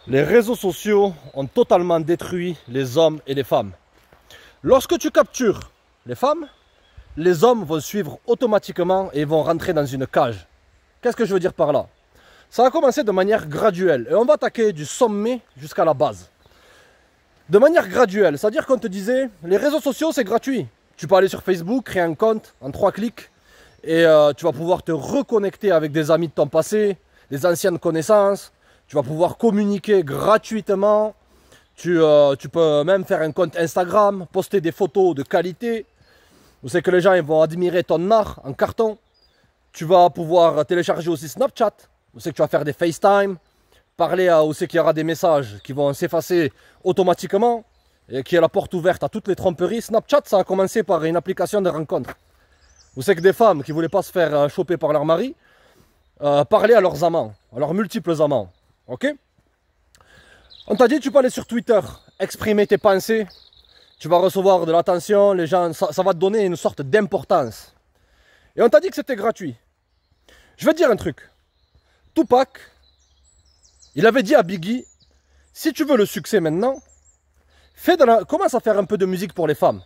Les réseaux sociaux ont totalement détruit les hommes et les femmes. Lorsque tu captures les femmes, les hommes vont suivre automatiquement et vont rentrer dans une cage. Qu'est-ce que je veux dire par là? Ça va commencer de manière graduelle et on va attaquer du sommet jusqu'à la base. De manière graduelle, c'est-à-dire qu'on te disait, les réseaux sociaux c'est gratuit. Tu peux aller sur Facebook, créer un compte en 3 clics et tu vas pouvoir te reconnecter avec des amis de ton passé, des anciennes connaissances. Tu vas pouvoir communiquer gratuitement. Tu peux même faire un compte Instagram, poster des photos de qualité. Vous savez que les gens ils vont admirer ton art en carton. Tu vas pouvoir télécharger aussi Snapchat. Vous savez que tu vas faire des FaceTime, parler à aussi qu'il y aura des messages qui vont s'effacer automatiquement et qui est la porte ouverte à toutes les tromperies. Snapchat, ça a commencé par une application de rencontre. Vous savez que des femmes qui ne voulaient pas se faire choper par leur mari parlaient à leurs amants, à leurs multiples amants. Ok? On t'a dit tu peux aller sur Twitter, exprimer tes pensées, tu vas recevoir de l'attention, les gens, ça va te donner une sorte d'importance. Et on t'a dit que c'était gratuit. Je vais te dire un truc. Tupac, il avait dit à Biggie, si tu veux le succès maintenant, commence à faire un peu de musique pour les femmes.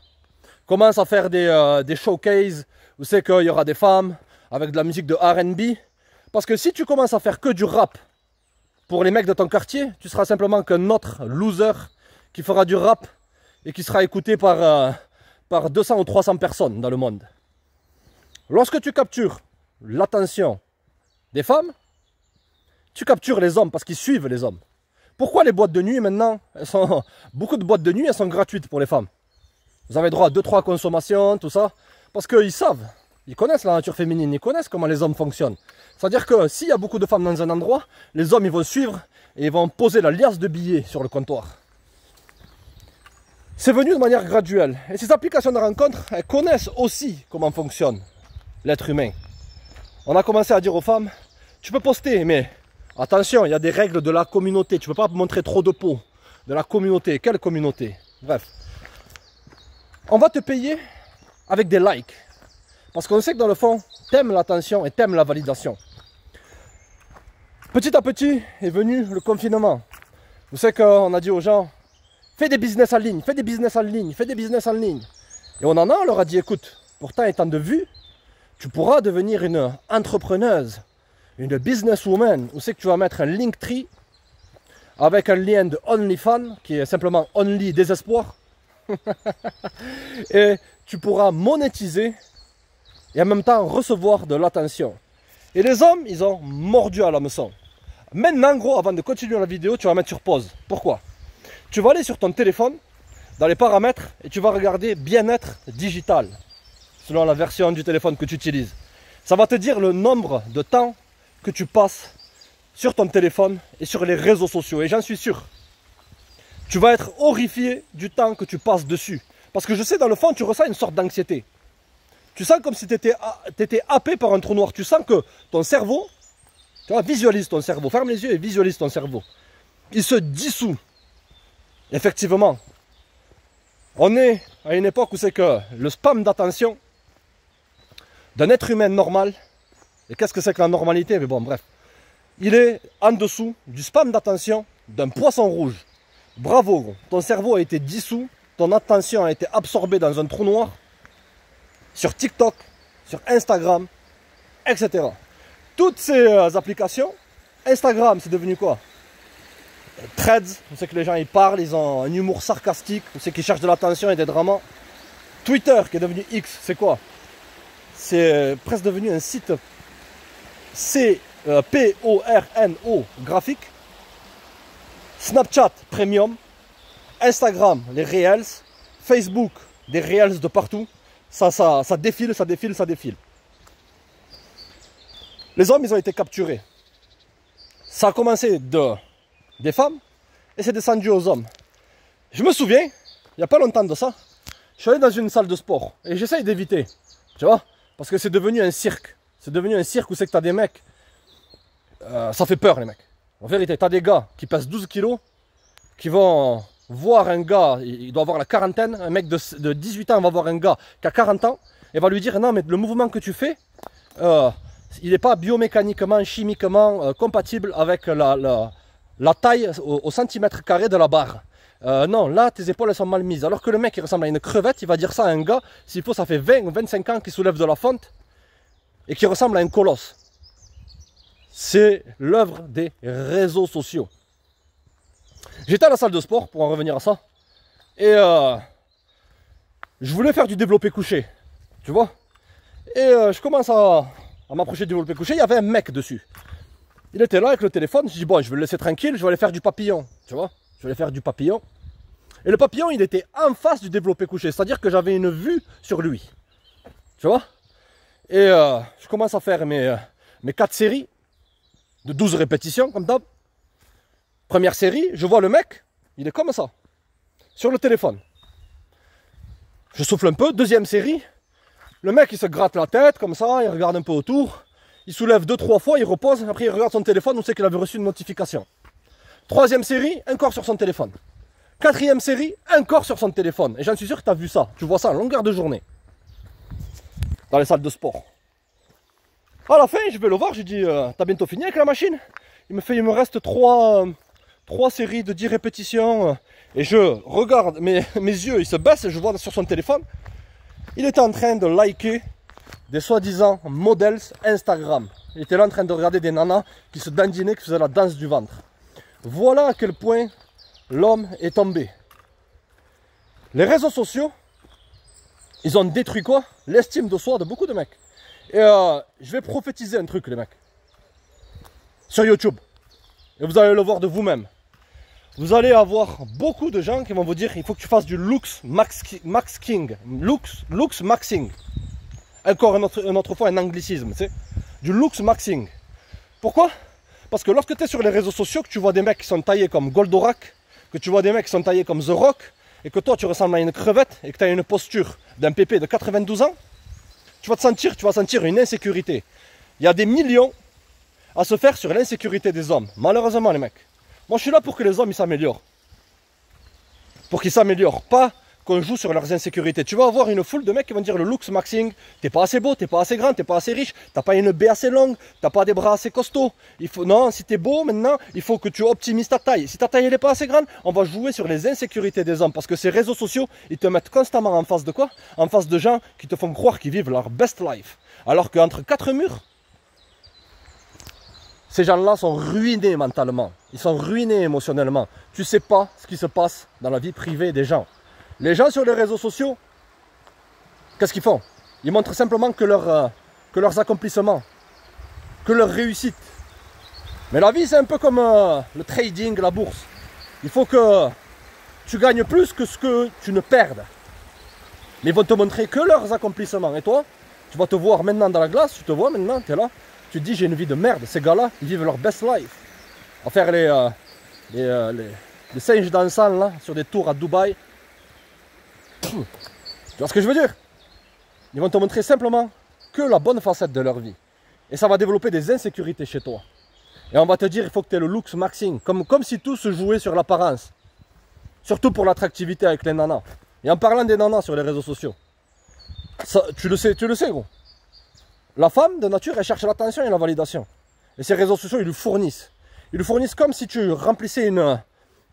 Commence à faire des showcases, où c'est qu'il y aura des femmes, avec de la musique de R&B. Parce que si tu commences à faire que du rap, pour les mecs de ton quartier, tu seras simplement qu'un autre loser qui fera du rap et qui sera écouté par 200 ou 300 personnes dans le monde. Lorsque tu captures l'attention des femmes, tu captures les hommes parce qu'ils suivent les hommes. Pourquoi les boîtes de nuit maintenant, beaucoup de boîtes de nuit elles sont gratuites pour les femmes? Vous avez droit à 2-3 consommations, tout ça, parce qu'ils savent, ils connaissent la nature féminine, ils connaissent comment les hommes fonctionnent. C'est-à-dire que s'il y a beaucoup de femmes dans un endroit, les hommes ils vont suivre et ils vont poser la liasse de billets sur le comptoir. C'est venu de manière graduelle. Et ces applications de rencontres, elles connaissent aussi comment fonctionne l'être humain. On a commencé à dire aux femmes, tu peux poster, mais attention, il y a des règles de la communauté. Tu ne peux pas montrer trop de peau. De la communauté. Quelle communauté? Bref. On va te payer avec des likes. Parce qu'on sait que dans le fond, t'aimes l'attention et t'aimes la validation. Petit à petit est venu le confinement. Vous savez qu'on a dit aux gens, fais des business en ligne, fais des business en ligne, fais des business en ligne. Et on leur a dit, écoute, pourtant étant de vue, tu pourras devenir une entrepreneuse, une businesswoman, où c'est que tu vas mettre un Linktree avec un lien de OnlyFans, qui est simplement Only Désespoir. Et tu pourras monétiser et en même temps recevoir de l'attention. Et les hommes, ils ont mordu à l'hameçon. Maintenant, gros, avant de continuer la vidéo, tu vas mettre sur pause. Pourquoi? Tu vas aller sur ton téléphone, dans les paramètres, et tu vas regarder bien-être digital, selon la version du téléphone que tu utilises. Ça va te dire le nombre de temps que tu passes sur ton téléphone et sur les réseaux sociaux. Et j'en suis sûr, tu vas être horrifié du temps que tu passes dessus. Parce que je sais, dans le fond, tu ressens une sorte d'anxiété. Tu sens comme si tu étais happé par un trou noir. Tu sens que ton cerveau, tu vois, visualise ton cerveau. Ferme les yeux et visualise ton cerveau. Il se dissout. Effectivement. On est à une époque où c'est que le spam d'attention d'un être humain normal, et qu'est-ce que c'est que la normalité? Mais bon, bref. Il est en dessous du spam d'attention d'un poisson rouge. Bravo, gros. Ton cerveau a été dissous, ton attention a été absorbée dans un trou noir. Sur TikTok, sur Instagram, etc. Toutes ces applications, Instagram c'est devenu quoi? Threads, on sait que les gens ils parlent, ils ont un humour sarcastique, on sait qu'ils cherchent de l'attention et des dramas. Twitter qui est devenu X, c'est quoi? C'est presque devenu un site P-O-R-N-O graphique. Snapchat Premium, Instagram les Reels, Facebook des Reels de partout. Ça défile, ça défile, ça défile. Les hommes, ils ont été capturés. Ça a commencé des femmes et c'est descendu aux hommes. Je me souviens, il n'y a pas longtemps de ça, je suis allé dans une salle de sport et j'essaye d'éviter, tu vois, parce que c'est devenu un cirque. C'est devenu un cirque où c'est que tu as des mecs, ça fait peur les mecs. En vérité, tu as des gars qui pèsent 12 kilos, qui vont voir un gars, il doit avoir la quarantaine, un mec de 18 ans va voir un gars qui a 40 ans et va lui dire non mais le mouvement que tu fais, il n'est pas biomécaniquement, chimiquement compatible avec la taille au centimètre carré de la barre. Non, là, tes épaules elles sont mal mises. Alors que le mec qui ressemble à une crevette, il va dire ça à un gars, s'il faut, ça fait 20 ou 25 ans qu'il soulève de la fonte et qui ressemble à un colosse. C'est l'œuvre des réseaux sociaux. J'étais à la salle de sport, pour en revenir à ça, et je voulais faire du développé couché, tu vois. Et je commence à m'approcher du développé couché, il y avait un mec dessus. Il était là avec le téléphone, je dis bon, je vais le laisser tranquille, je vais aller faire du papillon, tu vois. Je vais aller faire du papillon. Et le papillon, il était en face du développé couché, c'est-à-dire que j'avais une vue sur lui, tu vois. Et je commence à faire mes 4 séries de 12 répétitions, comme d'hab. Première série, je vois le mec, il est comme ça, sur le téléphone. Je souffle un peu, deuxième série, le mec il se gratte la tête comme ça, il regarde un peu autour, il soulève 2-3 fois, il repose, après il regarde son téléphone, on sait qu'il avait reçu une notification. Troisième série, encore sur son téléphone. Quatrième série, encore sur son téléphone. Et j'en suis sûr que tu as vu ça, tu vois ça en longueur de journée. Dans les salles de sport. À la fin, je vais le voir, je dis, t'as bientôt fini avec la machine? Il me reste 3 séries de 10 répétitions. Et je regarde, mes yeux, ils se baissent et je vois sur son téléphone. Il était en train de liker des soi-disant modèles Instagram. Il était là en train de regarder des nanas qui se dandinaient, qui faisaient la danse du ventre. Voilà à quel point l'homme est tombé. Les réseaux sociaux, ils ont détruit quoi? L'estime de soi de beaucoup de mecs. Et je vais prophétiser un truc, les mecs. Sur YouTube. Et vous allez le voir de vous-même. Vous allez avoir beaucoup de gens qui vont vous dire il faut que tu fasses du looks maxing. Looks maxing. Encore une autre fois un anglicisme, tu sais. Du looks maxing. Pourquoi? Parce que lorsque tu es sur les réseaux sociaux, que tu vois des mecs qui sont taillés comme Goldorak, que tu vois des mecs qui sont taillés comme The Rock, et que toi tu ressembles à une crevette, et que tu as une posture d'un pépé de 92 ans, tu vas sentir une insécurité. Il y a des millions à se faire sur l'insécurité des hommes. Malheureusement, les mecs. Moi, je suis là pour que les hommes ils s'améliorent. Pour qu'ils s'améliorent, pas qu'on joue sur leurs insécurités. Tu vas avoir une foule de mecs qui vont dire le looks maxing, t'es pas assez beau, t'es pas assez grand, t'es pas assez riche, t'as pas une baie assez longue, t'as pas des bras assez costauds. Non, si t'es beau maintenant, il faut que tu optimises ta taille. Si ta taille elle est pas assez grande, on va jouer sur les insécurités des hommes. Parce que ces réseaux sociaux, ils te mettent constamment en face de quoi? En face de gens qui te font croire qu'ils vivent leur best life. Alors qu'entre 4 murs, ces gens-là sont ruinés mentalement. Ils sont ruinés émotionnellement. Tu sais pas ce qui se passe dans la vie privée des gens. Les gens sur les réseaux sociaux, qu'est-ce qu'ils font? Ils montrent simplement que leurs accomplissements, que leur réussite. Mais la vie, c'est un peu comme le trading, la bourse. Il faut que tu gagnes plus que ce que tu ne perdes. Mais ils vont te montrer que leurs accomplissements. Et toi, tu vas te voir maintenant dans la glace, tu te vois maintenant, tu es là. Tu te dis, j'ai une vie de merde. Ces gars-là, ils vivent leur best life. À faire les singes dansants là, sur des tours à Dubaï. Tu vois ce que je veux dire? Ils vont te montrer simplement que la bonne facette de leur vie. Et ça va développer des insécurités chez toi. Et on va te dire, il faut que tu aies le looks maxing. Comme si tout se jouait sur l'apparence. Surtout pour l'attractivité avec les nanas. Et en parlant des nanas sur les réseaux sociaux. Ça, tu le sais gros. La femme, de nature, elle cherche l'attention et la validation. Et ces réseaux sociaux, ils lui fournissent. Ils lui fournissent comme si tu remplissais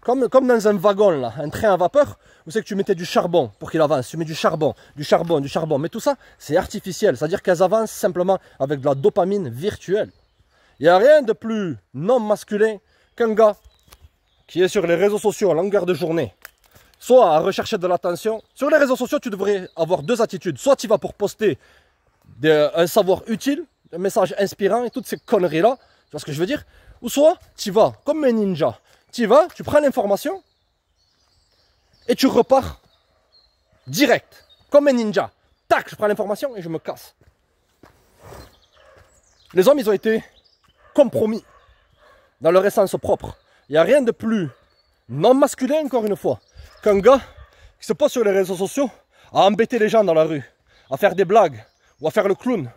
comme dans un wagon, là, un train à vapeur, où c'est que tu mettais du charbon pour qu'il avance. Tu mets du charbon. Mais tout ça, c'est artificiel. C'est-à-dire qu'elles avancent simplement avec de la dopamine virtuelle. Il n'y a rien de plus non masculin qu'un gars qui est sur les réseaux sociaux à longueur de journée. Soit à rechercher de l'attention. Sur les réseaux sociaux, tu devrais avoir 2 attitudes. Soit tu vas pour poster un savoir utile, un message inspirant et toutes ces conneries-là. Tu vois ce que je veux dire? Ou soit tu vas comme un ninja. Tu vas, tu prends l'information et tu repars direct, comme un ninja. Tac, je prends l'information et je me casse. Les hommes, ils ont été compromis dans leur essence propre. Il n'y a rien de plus non masculin, encore une fois, qu'un gars qui se pose sur les réseaux sociaux à embêter les gens dans la rue, à faire des blagues, ou à faire le clown,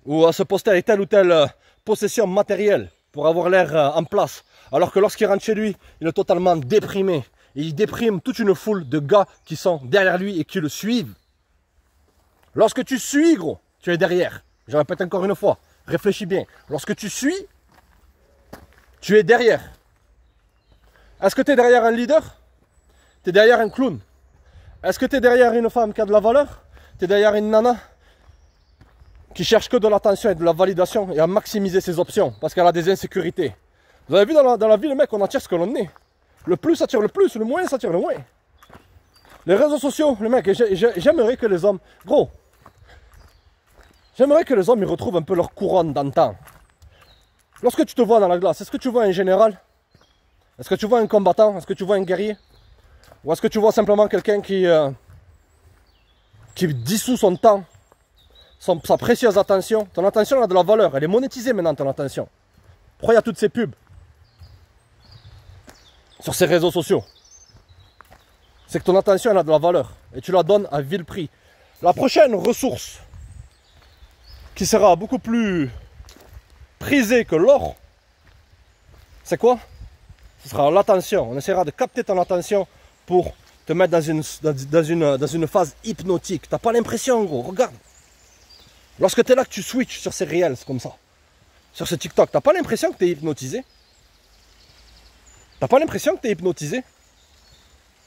ou à se poster avec telle ou telle possession matérielle pour avoir l'air en place. Alors que lorsqu'il rentre chez lui, il est totalement déprimé. Et il déprime toute une foule de gars qui sont derrière lui et qui le suivent. Lorsque tu suis, gros, tu es derrière. Je répète encore une fois, réfléchis bien. Lorsque tu suis, tu es derrière. Est-ce que tu es derrière un leader? Tu es derrière un clown? Est-ce que tu es derrière une femme qui a de la valeur? Tu es derrière une nana qui cherche que de l'attention et de la validation et à maximiser ses options parce qu'elle a des insécurités. Vous avez vu dans la vie, le mec, on attire ce que l'on est. Le plus attire le plus, le moins s'attire le moins. Les réseaux sociaux, le mec, j'aimerais que les hommes... Gros, j'aimerais que les hommes ils retrouvent un peu leur couronne d'antan. Lorsque tu te vois dans la glace, est-ce que tu vois un général? Est-ce que tu vois un combattant? Est-ce que tu vois un guerrier? Ou est-ce que tu vois simplement quelqu'un qui dissout son temps, sa précieuse attention? Ton attention elle a de la valeur, elle est monétisée maintenant, ton attention. Pourquoi il y a toutes ces pubs sur ces réseaux sociaux? C'est que ton attention elle a de la valeur et tu la donnes à vil prix. La prochaine ressource qui sera beaucoup plus prisée que l'or, c'est quoi? Ce sera l'attention. On essaiera de capter ton attention pour te mettre dans une phase hypnotique. T'as pas l'impression, gros, regarde. Lorsque tu es là, que tu switches sur ces reels comme ça, sur ce TikTok, t'as pas l'impression que tu es hypnotisé? T'as pas l'impression que tu es hypnotisé?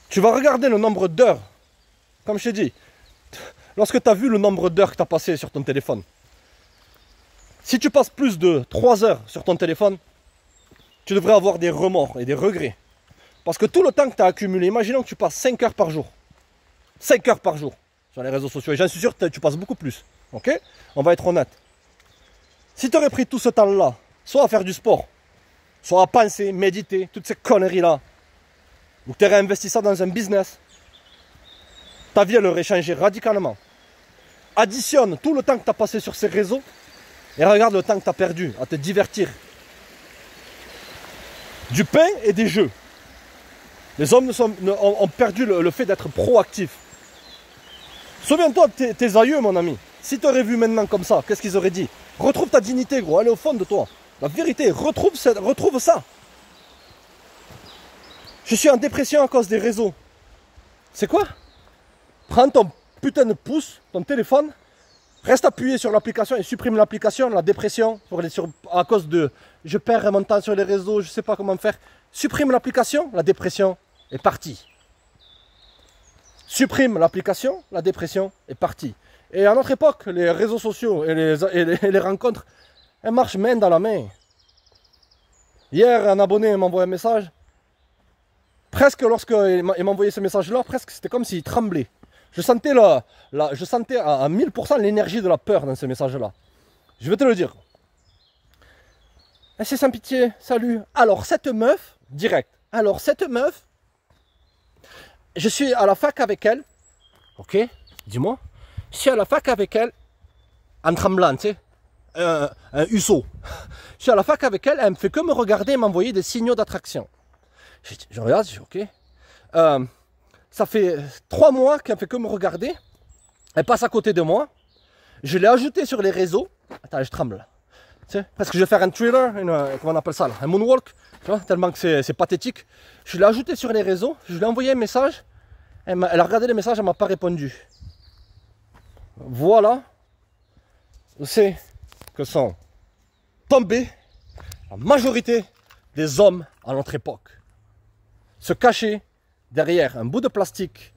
Tu vas regarder le nombre d'heures, comme je t'ai dit, lorsque tu as vu le nombre d'heures que tu as passé sur ton téléphone. Si tu passes plus de 3 heures sur ton téléphone, tu devrais avoir des remords et des regrets. Parce que tout le temps que tu as accumulé, imaginons que tu passes 5 heures par jour. 5 heures par jour sur les réseaux sociaux. Et j'en suis sûr que tu passes beaucoup plus. Ok? On va être honnête. Si tu aurais pris tout ce temps-là, soit à faire du sport, soit à penser, méditer, toutes ces conneries-là, ou tu aurais investi ça dans un business, ta vie elle aurait changé radicalement. Additionne tout le temps que tu as passé sur ces réseaux et regarde le temps que tu as perdu à te divertir. Du pain et des jeux. Les hommes ont perdu le fait d'être proactifs. Souviens-toi de tes aïeux, mon ami. Si tu aurais vu maintenant comme ça, qu'est-ce qu'ils auraient dit? Retrouve ta dignité, gros. Elle est au fond de toi. La vérité, retrouve ça. Je suis en dépression à cause des réseaux. C'est quoi? Prends ton putain de pouce, ton téléphone, reste appuyé sur l'application et supprime l'application, la dépression, à cause de je perds mon temps sur les réseaux, je ne sais pas comment faire. Supprime l'application, la dépression est partie. Supprime l'application, la dépression est partie. Et à notre époque, les réseaux sociaux et les rencontres, elles marchent main dans la main. Hier, un abonné m'a envoyé un message. Presque lorsqu'il m'a envoyé ce message-là, presque c'était comme s'il tremblait. Je sentais à 1000% l'énergie de la peur dans ce message-là. Je vais te le dire. C'est sans pitié, salut. Alors cette meuf, direct. Alors cette meuf, je suis à la fac avec elle. Ok, dis-moi. Je suis à la fac avec elle, en tremblant, tu sais. Un husso. Je suis à la fac avec elle, elle me fait que me regarder et m'envoyer des signaux d'attraction. Je regarde, je dis ok. Ça fait 3 mois qu'elle fait que me regarder. Elle passe à côté de moi. Je l'ai ajoutée sur les réseaux. Attends, je tremble. Tu sais, parce que je vais faire un thriller, comment on appelle ça là, un moonwalk. Tu vois, tellement que c'est pathétique. Je l'ai ajoutée sur les réseaux. Je lui ai envoyé un message. Elle a regardé les messages, elle m'a pas répondu. Voilà où c'est que sont tombés la majorité des hommes à notre époque. Se cacher derrière un bout de plastique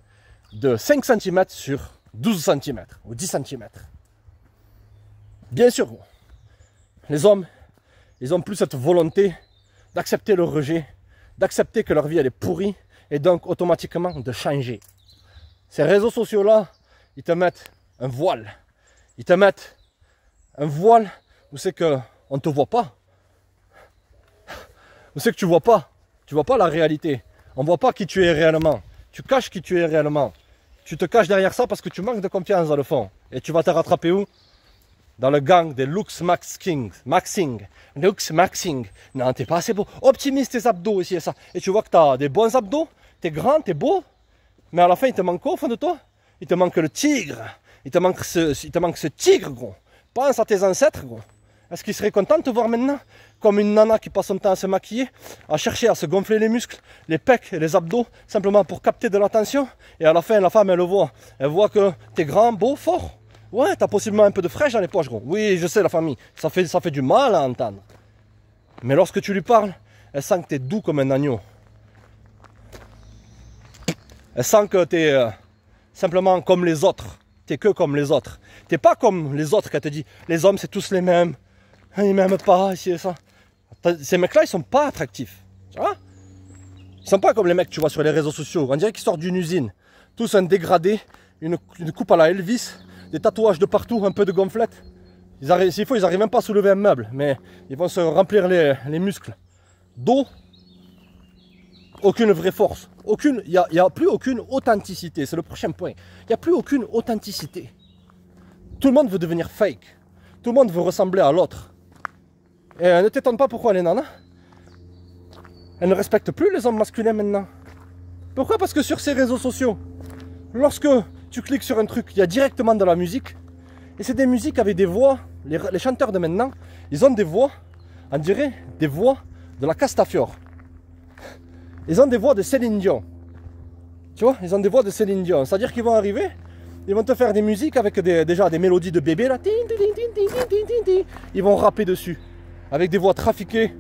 de 5 cm sur 12 cm ou 10 cm. Bien sûr, les hommes, ils n'ont plus cette volonté d'accepter le rejet, d'accepter que leur vie elle est pourrie et donc automatiquement de changer. Ces réseaux sociaux-là, ils te mettent un voile. Ils te mettent un voile où c'est qu'on ne te voit pas. Où c'est que tu ne vois pas. Tu ne vois pas la réalité. On ne voit pas qui tu es réellement. Tu caches qui tu es réellement. Tu te caches derrière ça parce que tu manques de confiance dans le fond. Et tu vas te rattraper où? Dans le gang des looks maxing. Looks maxing. Non, t'es pas assez beau. Optimise tes abdos ici et ça. Et tu vois que tu as des bons abdos. T'es grand, t'es beau. Mais à la fin, il te manque quoi au fond de toi? Il te manque le tigre. Il te manque ce tigre, gros. Pense à tes ancêtres, gros. Est-ce qu'ils seraient contents de te voir maintenant comme une nana qui passe son temps à se maquiller, à chercher à se gonfler les muscles, les pecs et les abdos, simplement pour capter de l'attention? Et à la fin, la femme, elle le voit. Elle voit que t'es grand, beau, fort. Ouais, t'as possiblement un peu de fraîche dans les poches, gros. Oui, je sais, la famille. Ça fait du mal à entendre. Mais lorsque tu lui parles, elle sent que t'es doux comme un agneau. Elle sent que tu es simplement comme les autres. Tu es que comme les autres. Tu n'es pas comme les autres qui te dit les hommes c'est tous les mêmes. Ils m'aiment pas, ici et ça. Ces mecs-là, ils sont pas attractifs. Tu vois? Ils sont pas comme les mecs que tu vois sur les réseaux sociaux. On dirait qu'ils sortent d'une usine. Tous un dégradé, une coupe à la Elvis, des tatouages de partout, un peu de gonflette. S'il faut, ils n'arrivent même pas à soulever un meuble, mais ils vont se remplir les muscles. Dos, aucune vraie force. Il n'y a plus aucune authenticité. C'est le prochain point. Il n'y a plus aucune authenticité. Tout le monde veut devenir fake. Tout le monde veut ressembler à l'autre. Et ne t'étonne pas pourquoi les nanas, elles ne respectent plus les hommes masculins maintenant. Pourquoi? Parce que sur ces réseaux sociaux, lorsque tu cliques sur un truc, il y a directement de la musique. Et c'est des musiques avec des voix. Les chanteurs de maintenant, ils ont des voix, on dirait des voix de la Castafiore. Ils ont des voix de Céline Dion. Tu vois, ils ont des voix de Céline Dion. C'est-à-dire qu'ils vont arriver, ils vont te faire des musiques avec déjà des mélodies de bébé là. Ils vont rapper dessus. Avec des voix trafiquées.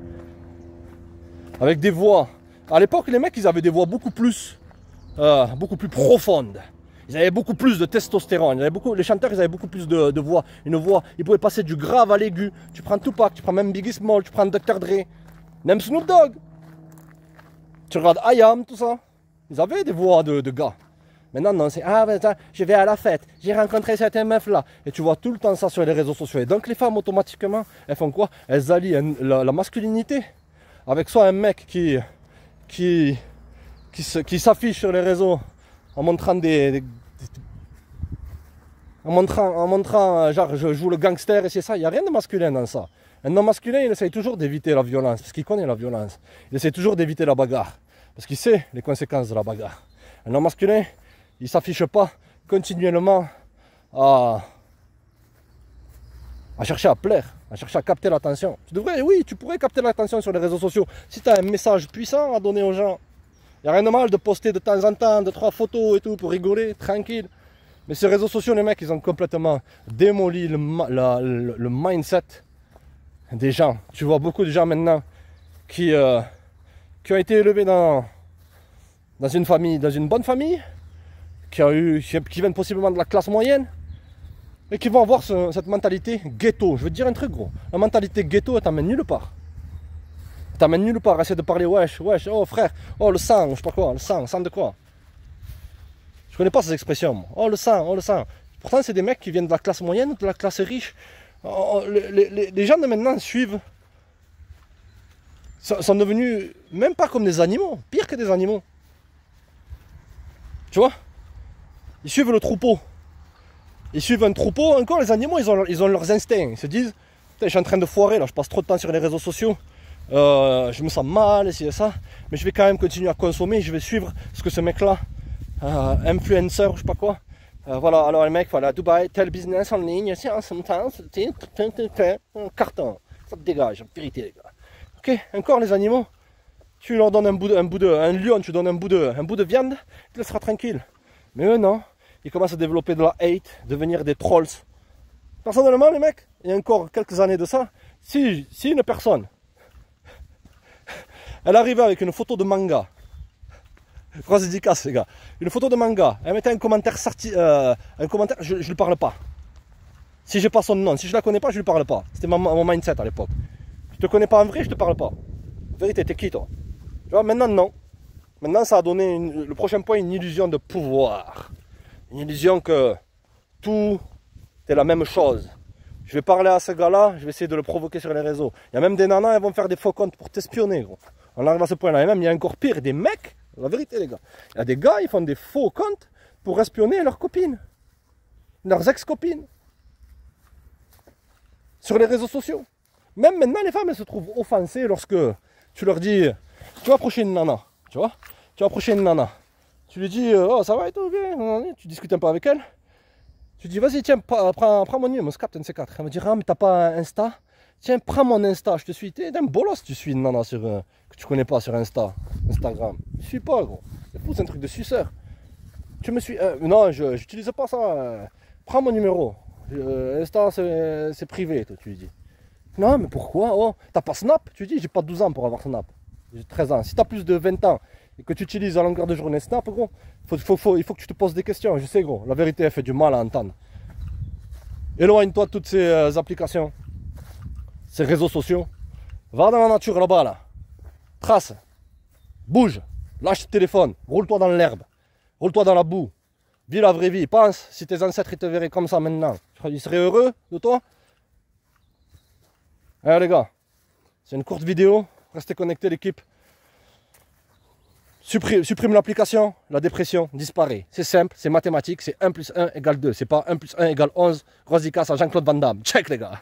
Avec des voix. À l'époque, les mecs, ils avaient des voix beaucoup plus profondes. Ils avaient beaucoup plus de testostérone. Les chanteurs, ils avaient beaucoup plus de voix. Une voix, ils pouvaient passer du grave à l'aigu. Tu prends Tupac, tu prends même Biggie Small, tu prends Dr. Dre, même Snoop Dogg. Tu regardes I Am, tout ça. Ils avaient des voix de gars. Maintenant, non, c'est ah, ben, je vais à la fête, j'ai rencontré cette meuf là. Et tu vois tout le temps ça sur les réseaux sociaux. Et donc, les femmes, automatiquement, elles font quoi? Elles allient la masculinité avec soit un mec qui s'affiche sur les réseaux en montrant en montrant genre je joue le gangster et c'est ça. Il n'y a rien de masculin dans ça. Un homme masculin, il essaye toujours d'éviter la violence parce qu'il connaît la violence. Il essaie toujours d'éviter la bagarre parce qu'il sait les conséquences de la bagarre. Un homme masculin, il ne s'affiche pas continuellement à chercher à plaire, à chercher à capter l'attention. Tu pourrais capter l'attention sur les réseaux sociaux si tu as un message puissant à donner aux gens. Il n'y a rien de mal de poster de temps en temps 2-3 photos et tout pour rigoler, tranquille. Mais ces réseaux sociaux, les mecs, ils ont complètement démoli le mindset des gens. Tu vois beaucoup de gens maintenant qui ont été élevés dans une famille, dans une bonne famille, qui viennent possiblement de la classe moyenne, et qui vont avoir cette mentalité ghetto. Je veux te dire un truc, gros. La mentalité ghetto, elle t'amène nulle part. Elle t'amène nulle part. Essaie de parler, wesh, oh frère, oh le sang, je sais pas quoi, le sang de quoi? Je connais pas ces expressions, moi. Oh le sang. Pourtant, c'est des mecs qui viennent de la classe moyenne, de la classe riche. Les gens de maintenant suivent, sont devenus même pas comme des animaux, pire que des animaux. Tu vois? Ils suivent le troupeau. Ils suivent un troupeau. Encore, les animaux, ils ont leurs instincts. Ils se disent, je suis en train de foirer, là, je passe trop de temps sur les réseaux sociaux. Je me sens mal, et ça. Mais je vais quand même continuer à consommer. Je vais suivre ce que ce mec-là, influencer, je sais pas quoi. Voilà, alors les mecs, voilà, Dubaï, tel business en ligne, c'est en ce temps, un carton. Ça te dégage, vérité, les gars. Ok, encore les animaux. Tu leur donnes un lion, tu donnes un bout de viande, tu le seras tranquille. Mais eux, non. Ils commencent à développer de la hate, devenir des trolls. Personnellement, les mecs, il y a encore quelques années de ça, si une personne, elle arrivait avec une photo de manga, grosse dédicace, les gars, une photo de manga, elle mettait un commentaire, je ne lui parle pas. Si je n'ai pas son nom, si je ne la connais pas, je ne lui parle pas. C'était mon mindset à l'époque. Je ne te connais pas en vrai, je ne te parle pas. En vérité, t'es qui, toi? Tu vois, maintenant, non. Maintenant, ça a donné, le prochain point, une illusion de pouvoir. Une illusion que tout est la même chose. Je vais parler à ce gars-là, je vais essayer de le provoquer sur les réseaux. Il y a même des nanas, elles vont faire des faux comptes pour t'espionner, gros. On arrive à ce point-là. Et même, il y a encore pire, des mecs, la vérité, les gars. Il y a des gars, ils font des faux comptes pour espionner leurs copines. Leurs ex-copines. Sur les réseaux sociaux. Même maintenant, les femmes, elles se trouvent offensées lorsque tu leur dis, tu vas approcher une nana, tu vois. Tu vas approcher une nana. Tu lui dis, oh ça va et tout, bien. Tu discutes un peu avec elle. Tu dis, vas-y, tiens, prends mon numéro, je capte un de ces quatre. Elle me dit, ah, mais t'as pas Insta? Tiens, prends mon Insta, je te suis. T'es un bolos, tu suis une nana que tu connais pas sur Instagram. Je suis pas, gros. C'est fou, c'est un truc de suceur. Tu me suis. Non, j'utilise pas ça. Prends mon numéro. Insta, c'est privé, toi, tu lui dis. Non, mais pourquoi? Oh, t'as pas Snap? Tu dis, j'ai pas 12 ans pour avoir Snap. J'ai 13 ans. Si t'as plus de 20 ans, et que tu utilises à longueur de journée Snap, gros, il faut que tu te poses des questions. Je sais, gros, la vérité, elle fait du mal à entendre. Éloigne-toi de toutes ces applications, ces réseaux sociaux. Va dans la nature là-bas, là. Trace. Bouge. Lâche le téléphone. Roule-toi dans l'herbe. Roule-toi dans la boue. Vis la vraie vie. Pense, si tes ancêtres ils te verraient comme ça maintenant, ils seraient heureux de toi? Allez les gars, c'est une courte vidéo. Restez connectés l'équipe. Supprime l'application, la dépression disparaît. C'est simple, c'est mathématique, c'est 1 plus 1 égale 2. C'est pas 1 plus 1 égale 11. Grosse dédicace à Jean-Claude Van Damme. Check les gars.